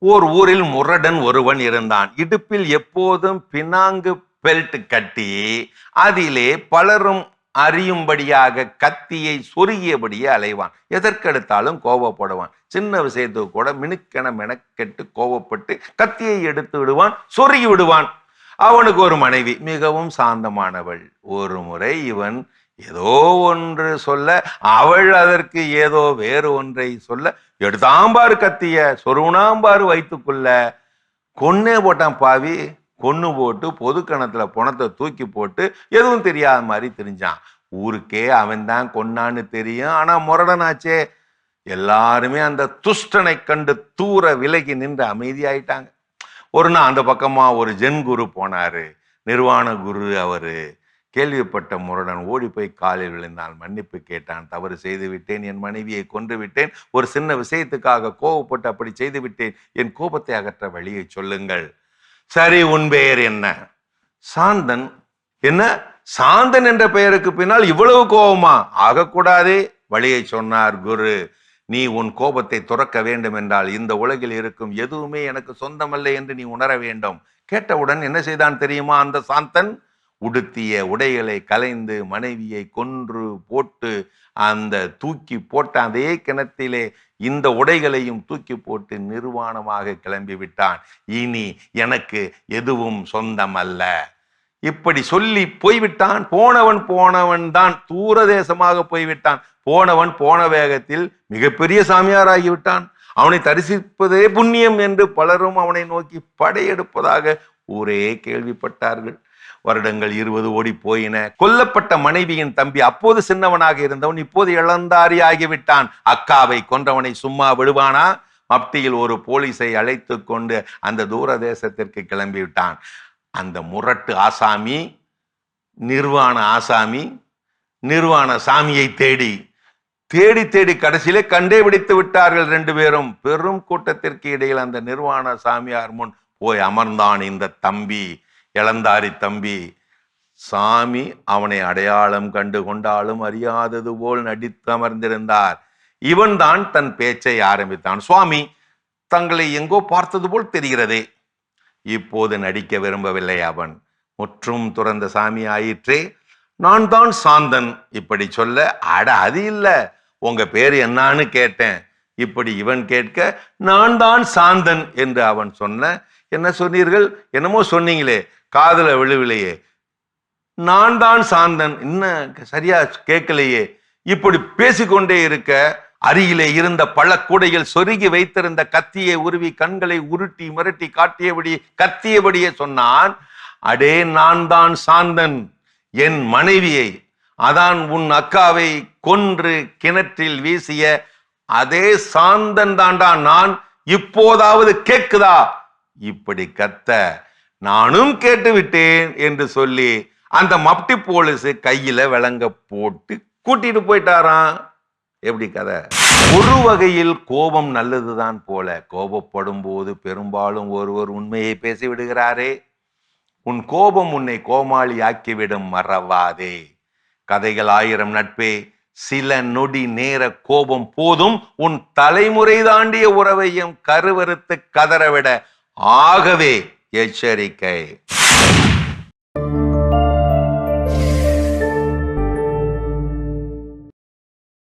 ஓர் ஊரில் முரடன் ஒருவன் இருந்தான். இடுப்பில் எப்போதும் பினாங்கு பெல்ட் கட்டி அதிலே பலரும் அறியும்படியாக கத்தியை சொருகியபடியே அலைவான். எதற்கெடுத்தாலும் கோபப்படுவான். சின்ன விஷயத்துக்கு கூட மினுக்கென மெனக்கெட்டு கோபப்பட்டு கத்தியை எடுத்து விடுவான், சொருகி விடுவான். அவனுக்கு ஒரு மனைவி, மிகவும் சாந்தமானவள். ஒரு முறை இவன் ஏதோ ஒன்று சொல்ல, அவள் அதற்கு ஏதோ வேறு ஒன்றை சொல்ல, எடுத்தாம்பாரு கத்திய, சொருணாம்பாரு வைத்துக்குள்ள. கொன்னே போட்டான் பாவி. கொன்னு போட்டு பொது கணத்துல பணத்தை தூக்கி போட்டு எதுவும் தெரியாத மாதிரி தெரிஞ்சான். ஊருக்கே அவன் தான் கொன்னான்னு தெரியும். ஆனா முரடனாச்சே. எல்லாருமே அந்த துஷ்டனை கண்டு தூர விலகி நின்று அமைதியாயிட்டாங்க. ஒரு நாள் அந்த பக்கமா ஒரு ஜென் குரு போனாரு, நிர்வாண குரு. அவரு கேள்விப்பட்ட முரடன் ஓடி போய் காலில் விழுந்தான், மன்னிப்பு கேட்டான். தவறு செய்து விட்டேன், என் மனைவியை கொன்று விட்டேன், ஒரு சின்ன விஷயத்துக்காக கோபப்பட்டு அப்படி செய்து விட்டேன், என் கோபத்தை அகற்ற வழியை சொல்லுங்கள். சரி, உன் பெயர் என்ன? சாந்தன். என்ன, சாந்தன் என்ற பெயருக்கு பின்னால் இவ்வளவு கோபமா? ஆகக்கூடாதே. வழியை சொன்னார் குரு. நீ உன் கோபத்தை துறக்க வேண்டும் என்றால் இந்த உலகில் இருக்கும் எதுவுமே எனக்கு சொந்தமல்ல என்று நீ உணர வேண்டும். கேட்டவுடன் என்ன செய்தான் தெரியுமா அந்த சாந்தன்? உடுத்திய உடைகளை கலைந்து மனைவியை கொன்று போட்டு அந்த தூக்கி போட்ட அதே கிணத்திலே இந்த உடைகளையும் தூக்கி போட்டு நிர்வாணமாக கிளம்பி விட்டான். இனி எனக்கு எதுவும் சொந்தம் அல்ல. இப்படி சொல்லி போய்விட்டான். போனவன் தான், தூர தேசமாக போய்விட்டான். போனவன் போன வேகத்தில் மிகப்பெரிய சாமியாராகிவிட்டான். அவனை தரிசிப்பதே புண்ணியம் என்று பலரும் அவனை நோக்கி படையெடுப்பதாக ஊரே கேள்விப்பட்டார்கள். வருடங்கள் 20 ஓடி போயின. கொல்லப்பட்ட மனைவியின் தம்பி அப்போது சின்னவனாக இருந்தவன் இப்போது இளந்தாரி ஆகிவிட்டான். அக்காவை கொன்றவனை சும்மா விடுவானா? மப்டியில் ஒரு போலீஸை அழைத்து கொண்டு அந்த தூர தேசத்திற்கு கிளம்பி விட்டான். அந்த முரட்டு ஆசாமி, நிர்வாண சாமியை தேடி கடைசியிலே கண்டே பிடித்து விட்டார்கள் 2 பேரும். பெரும் கூட்டத்திற்கு இடையில் அந்த நிர்வாண சாமியார் முன் போய் அமர்ந்தான் இந்த தம்பி, இளந்தாரி தம்பி. சாமி அவனை அடையாளம் கண்டு கொண்டாலும் அறியாதது போல் நடித்து அமர்ந்திருந்தார். இவன் தான் தன் பேச்சை ஆரம்பித்தான். சுவாமி, தங்களை எங்கோ பார்த்தது போல் தெரிகிறதே. இப்போது நடிக்க விரும்பவில்லை அவன். முற்றும் துறந்த சாமி ஆயிற்றே. நான் தான் சாந்தன். இப்படி சொல்ல, அட அது இல்ல, உங்க பேர் என்னான்னு கேட்டேன். இப்படி இவன் கேட்க, நான் தான் சாந்தன் என்று அவன் சொன்ன. என்ன சொன்னீர்கள்? என்னமோ சொன்னீங்களே, காதுல விழுவிலையே. நான் தான் சாந்தன், இன்னும் சரியா கேட்கலையே. இப்படி பேசிக்கொண்டே இருக்க அருகிலே இருந்த பழக்கூடையில் சொருகி வைத்திருந்த கத்தியை உருவி கண்களை உருட்டி மிரட்டி காட்டியபடி கத்தியபடியே சொன்னான், அடே நான் தான் சாந்தன். என் மனைவியை, அதான் உன் அக்காவை கொன்று கிணற்றில் வீசிய அதே சாந்தன் தாண்டா நான். இப்போதாவது கேக்குதா? இப்படி கத்த நானும் கேட்டு விட்டேன் என்று சொல்லி அந்த மப்டி போலீஸ் கையில விலங்க போட்டு கூட்டிட்டு போயிட்டாராம். எப்படி கதை? ஒரு வகையில் கோபம் நல்லதுதான் போல. கோபப்படும் போது பெரும்பாலும் ஒருவர் உண்மையை பேசிவிடுகிறாரே. உன் கோபம் உன்னை கோமாளி ஆக்கிவிடும், மறவாதே. கதைகள் 1000 நட்பே. சில நொடி நேர கோபம் போதும் உன் தலைமுறை தாண்டிய உறவையும் கருவறுத்து கதறவிட. ஆகவே எச்சரிக்கை.